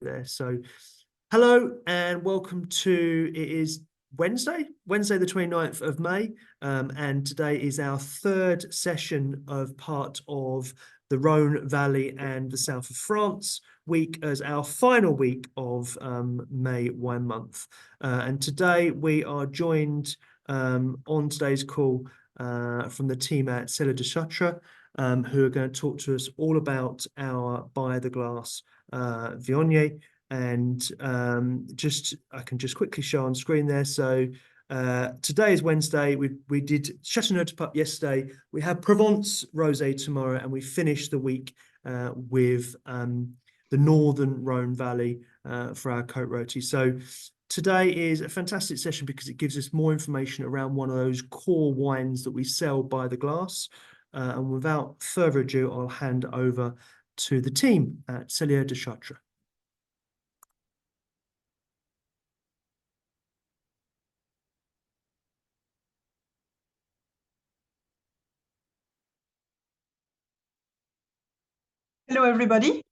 there. So hello and welcome to, it is Wednesday the 29th of May, and today is our third session of part of the Rhône Valley and the south of France week as our final week of May wine month. And today we are joined on today's call from the team at Cellier de Chartreux, who are going to talk to us all about our By the Glass Viognier. And I can just quickly show on screen there. So today is Wednesday. We did Chateauneuf de Pape yesterday. We have Provence Rosé tomorrow, and we finish the week with the Northern Rhône Valley for our Côte Rôtie. So today is a fantastic session because it gives us more information around one of those core wines that we sell by the glass. And without further ado, I'll hand over to the team at Cellier de Chartreux. Hello, everybody.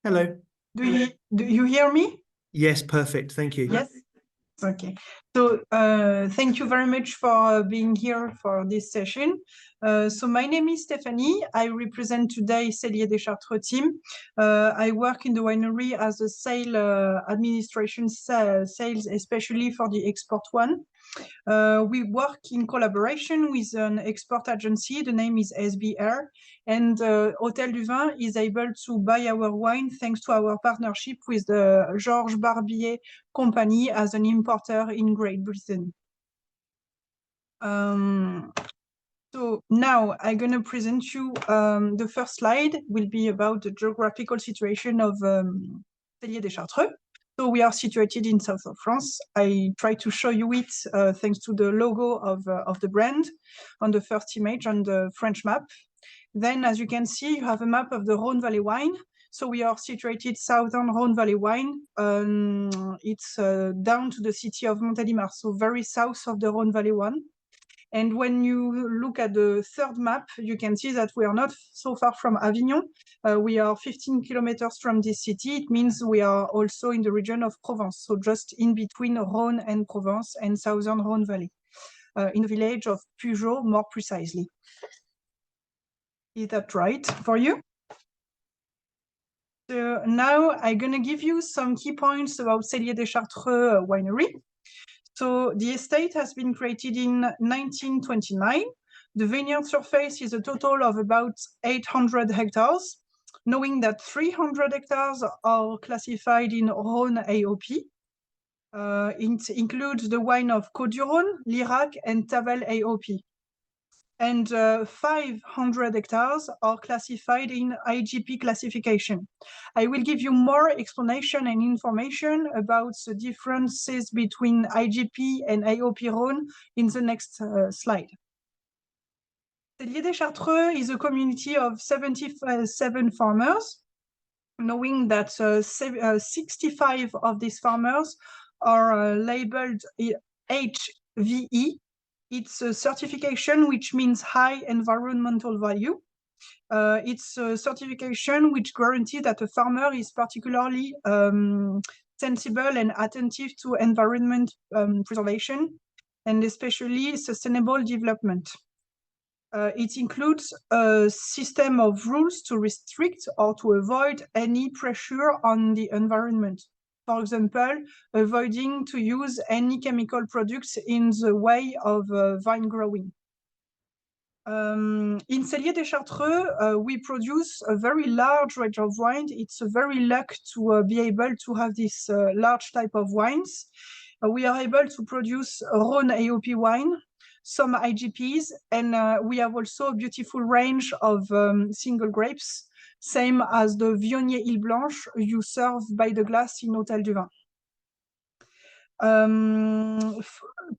Hello. Do you hear me? Yes, perfect. Thank you. Yes. Okay. So thank you very much for being here for this session. So my name is Stephanie. I represent today Cellier de Chartreux team. I work in the winery as a sales administration sales, especially for the export one. We work in collaboration with an export agency. The name is SBR, and Hôtel du Vin is able to buy our wine thanks to our partnership with the Georges Barbier company as an importer in Great Britain. So now I'm going to present you the first slide will be about the geographical situation of Cellier de Chartreux. So we are situated in south of France. I try to show you it thanks to the logo of the brand on the first image on the French map. Then, as you can see, you have a map of the Rhône Valley wine. So we are situated southern Rhône Valley wine. It's down to the city of Montélimar, so very south of the Rhône Valley one. And when you look at the third map, you can see that we are not so far from Avignon. We are 15 kilometers from this city. It means we are also in the region of Provence, so just in between Rhône and Provence and southern Rhône Valley, in the village of Pugeot, more precisely. Is that right for you? So now I'm going to give you some key points about Cellier de Chartreux winery. So the estate has been created in 1929. The vineyard surface is a total of about 800 hectares, knowing that 300 hectares are classified in Rhône AOP. It includes the wine of Côte-du-Rhône, Lirac, and Tavel AOP. And 500 hectares are classified in IGP classification. I will give you more explanation and information about the differences between IGP and AOP Rhône in the next slide. Cellier de Chartreux is a community of 77 farmers, knowing that 65 of these farmers are labeled HVE. It's a certification which means high environmental value. It's a certification which guarantees that a farmer is particularly sensible and attentive to environment preservation and especially sustainable development. It includes a system of rules to restrict or to avoid any pressure on the environment. For example, avoiding to use any chemical products in the way of vine growing. In Cellier de Chartreux, we produce a very large range of wine. It's a very luck to be able to have this large type of wines. We are able to produce Rhône AOP wine, some IGPs, and we have also a beautiful range of single grapes, same as the Viognier Île Blanche you serve by the glass in Hôtel du Vin.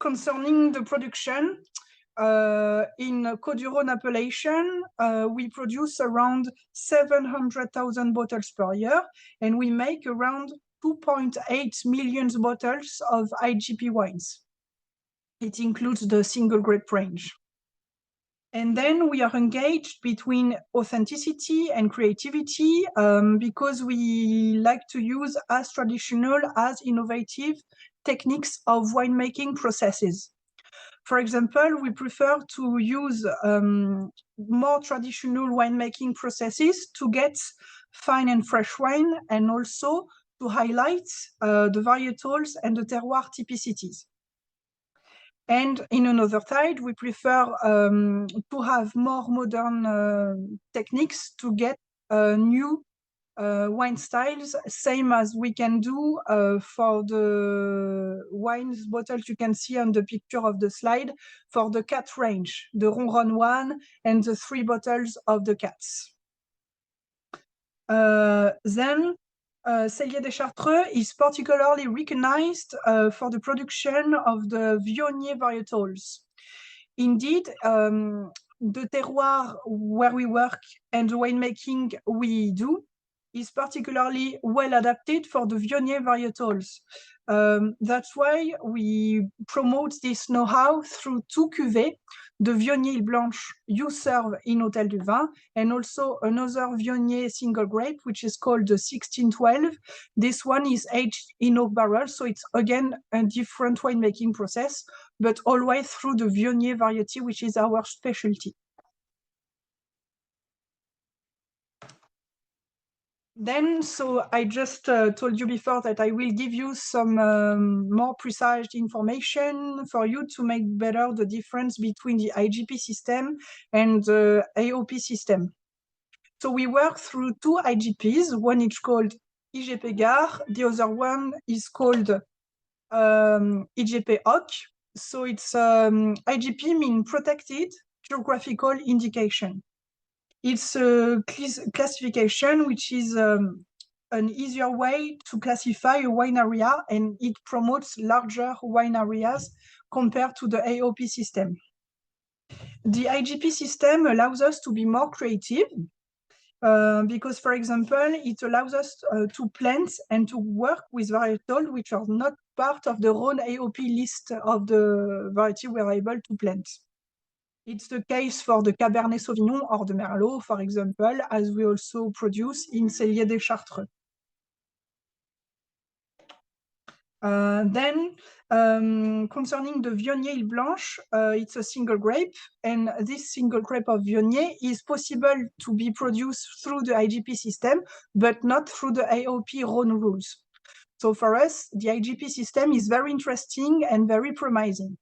Concerning the production, in Côte-du-Rhône appellation, we produce around 700,000 bottles per year, and we make around 2.8 million bottles of IGP wines. It includes the single grape range. And then we are engaged between authenticity and creativity because we like to use as traditional as innovative techniques of winemaking processes. For example, we prefer to use more traditional winemaking processes to get fine and fresh wine, and also to highlight the varietals and the terroir typicities. And in another side, we prefer to have more modern techniques to get new wine styles, same as we can do for the wines bottles you can see on the picture of the slide for the cat range, the Rhône 1 and the 3 bottles of the cats. Then Cellier des Chartreux is particularly recognized for the production of the Viognier varietals. Indeed, the terroir where we work and the winemaking we do is particularly well adapted for the Viognier varietals. That's why we promote this know-how through 2 cuvées, the Viognier Blanche you serve in Hôtel du Vin, and also another Viognier single grape, which is called the 1612. This one is aged in oak barrel, so it's again a different winemaking process, but always through the Viognier variety, which is our specialty. Then, so I just told you before that I will give you some more precise information for you to make better the difference between the IGP system and the AOP system. So we work through 2 IGPs, one is called IGP GAR, the other one is called IGP OC. So it's IGP mean protected geographical indication. It's a classification which is an easier way to classify a wine area, and it promotes larger wine areas compared to the AOP system. The IGP system allows us to be more creative because, for example, it allows us to plant and to work with varietals which are not part of the Rhône AOP list of the variety we are able to plant. It's the case for the Cabernet Sauvignon or the Merlot, for example, as we also produce in Cellier des Chartreux. Then, concerning the Viognier Blanche, it's a single grape, and this single grape of Viognier is possible to be produced through the IGP system, but not through the AOP Rhône rules. So for us, the IGP system is very interesting and very promising.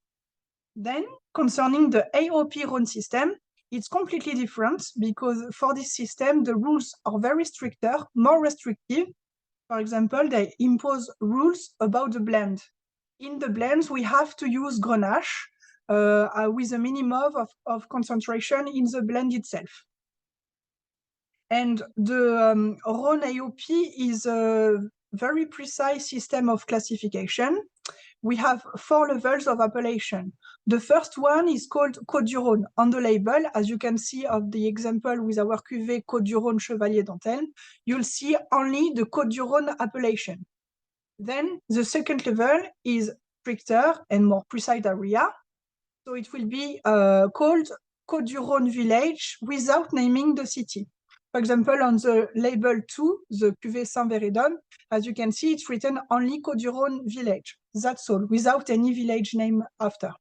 Then, concerning the AOP Rhône system, it's completely different because for this system, the rules are very stricter, more restrictive. For example, they impose rules about the blend. In the blends, we have to use Grenache with a minimum of concentration in the blend itself. And the Rhône AOP is a very precise system of classification. We have 4 levels of appellation. The first one is called Côte du Rhône. On the label, as you can see of the example with our cuvée Côte du Rhône Chevalier d'Antel, you'll see only the Côte du Rhône appellation. Then the second level is stricter and more precise area. So it will be called Côte du Rhône Village without naming the city. For example, on the label 2, the cuvée Saint-Véridon, as you can see, it's written only Côte du Rhône Village. That's all, without any village name after.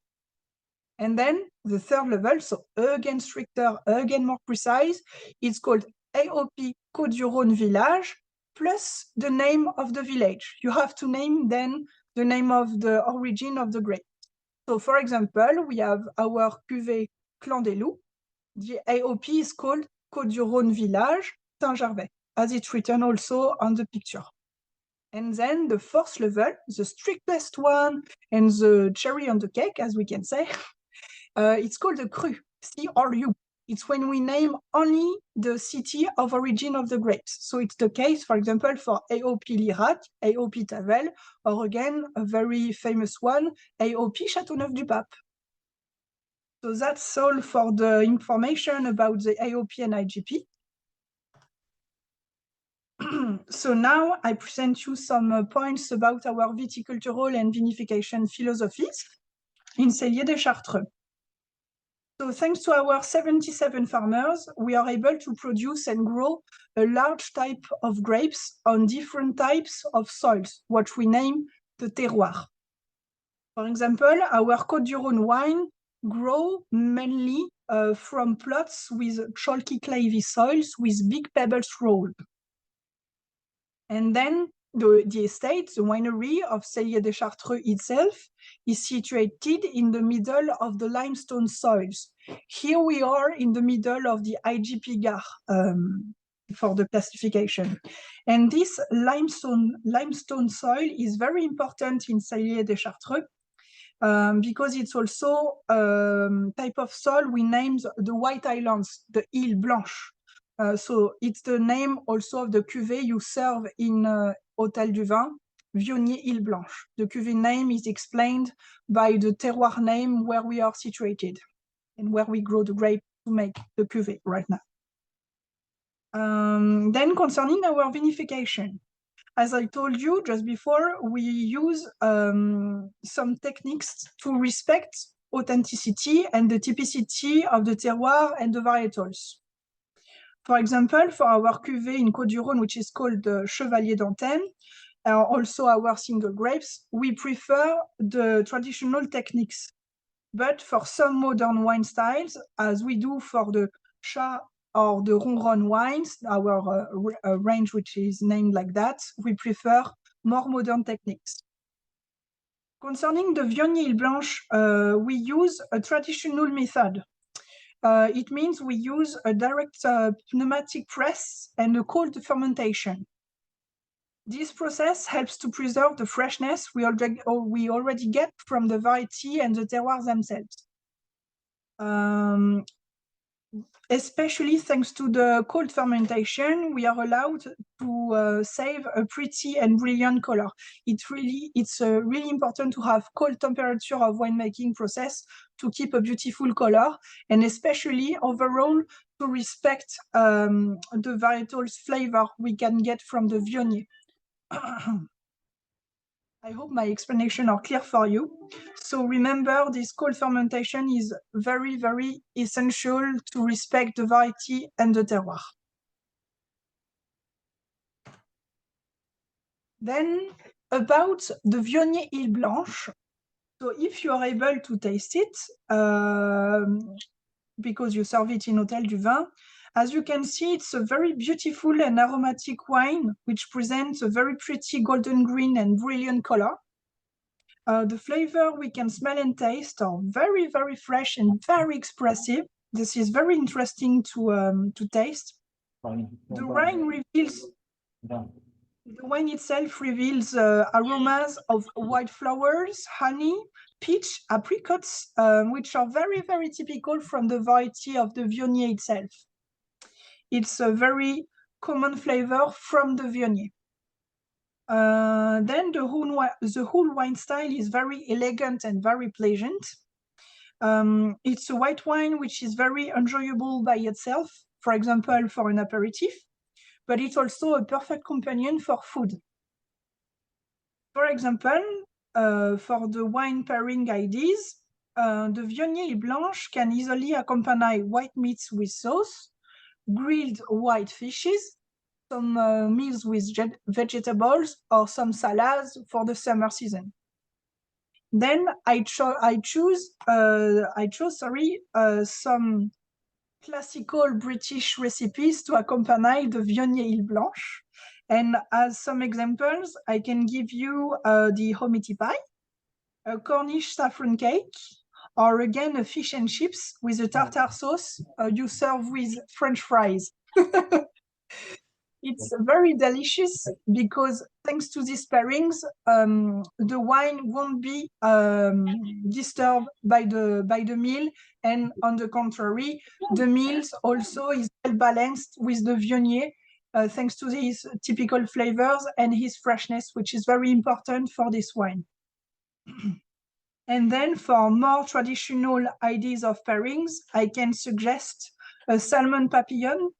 And then the third level, so again stricter, again more precise, it's called AOP Côte du Rhône Village plus the name of the village. You have to name then the name of the origin of the grape. So for example, we have our cuvée Clan des Loups. The AOP is called Côte du Rhône Village, Saint-Gervais, as it's written also on the picture. And then the fourth level, the strictest one and the cherry on the cake, as we can say, it's called the cru, C-R-U. It's when we name only the city of origin of the grapes. So it's the case, for example, for AOP Lirac, AOP Tavel, or again, a very famous one, AOP Châteauneuf-du-Pape. So that's all for the information about the AOP and IGP. So now I present you some points about our viticultural and vinification philosophies in Cellier des Chartreux. So thanks to our 77 farmers, we are able to produce and grow a large type of grapes on different types of soils, what we name the terroir. For example, our Côte-du-Rhône wine grow mainly from plots with chalky clayey soils with big pebbles rolled. And then the estate, the winery of Cellier de Chartreux itself, is situated in the middle of the limestone soils. Here we are in the middle of the IGP Gare for the classification. And this limestone soil is very important in Cellier de Chartreux because it's also type of soil we named the White Islands, the Îles Blanches. So it's the name also of the cuvée you serve in Hôtel du Vin, Vionnier Îles Blanches. The cuvée name is explained by the terroir name where we are situated and where we grow the grape to make the cuvée right now. Then concerning our vinification, as I told you just before, we use some techniques to respect authenticity and the typicity of the terroir and the varietals. For example, for our cuvée in Côte-du-Rhône, which is called the Chevalier d'Antenne, also our single grapes, we prefer the traditional techniques. But for some modern wine styles, as we do for the Chat or the Rhône wines, our range which is named like that, we prefer more modern techniques. Concerning the Vionnier Îles Blanches, we use a traditional method. It means we use a direct pneumatic press and a cold fermentation. This process helps to preserve the freshness we already get from the variety and the terroirs themselves. Especially thanks to the cold fermentation, we are allowed to save a pretty and brilliant color. It's really important to have cold temperature of winemaking process to keep a beautiful color, and especially overall to respect the varietals flavor we can get from the Vionnier. I hope my explanation are clear for you. So remember, this cold fermentation is very, very essential to respect the variety and the terroir. Then about the Vionnier Îles Blanches. So if you are able to taste it, because you serve it in Hôtel du Vin, as you can see, it's a very beautiful and aromatic wine, which presents a very pretty golden green and brilliant color. The flavor we can smell and taste are very, very fresh and very expressive. This is very interesting to taste. The wine itself reveals aromas of white flowers, honey, peach, apricots, which are very, very typical from the variety of the Vionnier itself. It's a very common flavor from the Vionnier. Then the whole wine style is very elegant and very pleasant. It's a white wine which is very enjoyable by itself, for example, for an aperitif, but it's also a perfect companion for food. For example, for the wine pairing ideas, the Vionnier Îles Blanches can easily accompany white meats with sauce, grilled white fishes, some meals with vegetables, or some salads for the summer season. Then I chose some classical British recipes to accompany the Vionnier Îles Blanches. And as some examples, I can give you the hominy pie, a Cornish saffron cake, or again a fish and chips with a tartare sauce you serve with French fries. It's very delicious because thanks to these pairings, the wine won't be disturbed by the meal, and on the contrary, the meals also is well balanced with the Vionnier, thanks to his typical flavors and his freshness, which is very important for this wine. And then for more traditional ideas of pairings, I can suggest a salmon papillote,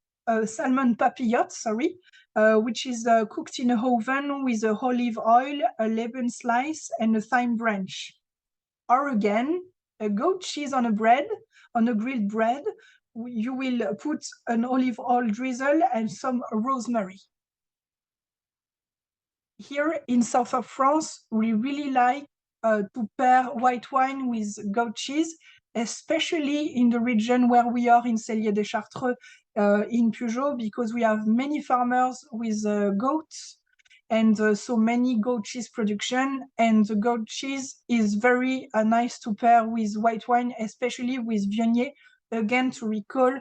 which is cooked in a oven with olive oil, a lemon slice, and a thyme branch. Or again, a goat cheese on a bread, on a grilled bread. You will put an olive oil drizzle and some rosemary. Here in south of France, we really like to pair white wine with goat cheese, especially in the region where we are in Cellier des Chartreux in Peugeot, because we have many farmers with goats and so many goat cheese production. And the goat cheese is very nice to pair with white wine, especially with Viognier, again, to recall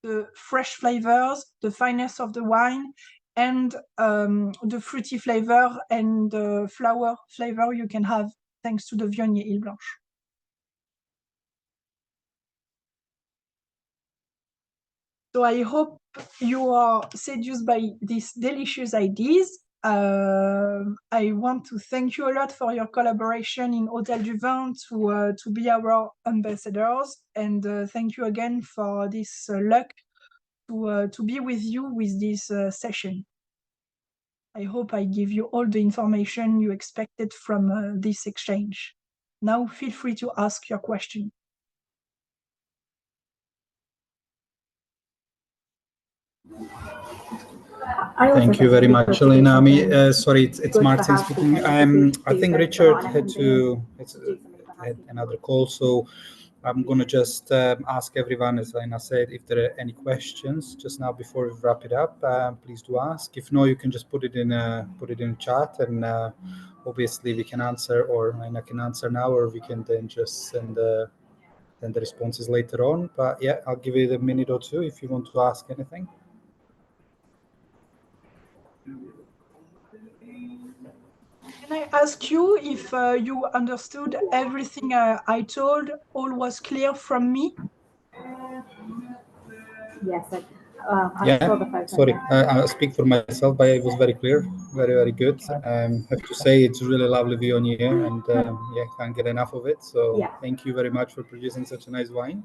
the fresh flavors, the fineness of the wine, and the fruity flavor and the flower flavor you can have thanks to the Viognier Ile Blanche. So I hope you are seduced by these delicious ideas. I want to thank you a lot for your collaboration in Hôtel du Vin to be our ambassadors, and thank you again for this luck to be with you with this session. I hope I give you all the information you expected from this exchange. Now feel free to ask your question. Thank you very much, Elena. Sorry, it's Martin speaking. I think Richard had another call, so I'm going to just ask everyone, as Elena said, if there are any questions just now before we wrap it up. Please do ask. If no, you can just put it in chat, and obviously we can answer, or Elena can answer now, or we can then just send the responses later on. But yeah, I'll give it a minute or two if you want to ask anything. Can I ask you if you understood everything I told? All was clear from me? Yes. Sorry, I'll speak for myself, but it was very clear, very, very good. Have to say it's really lovely Viognier, and can't get enough of it. So thank you very much for producing such a nice wine.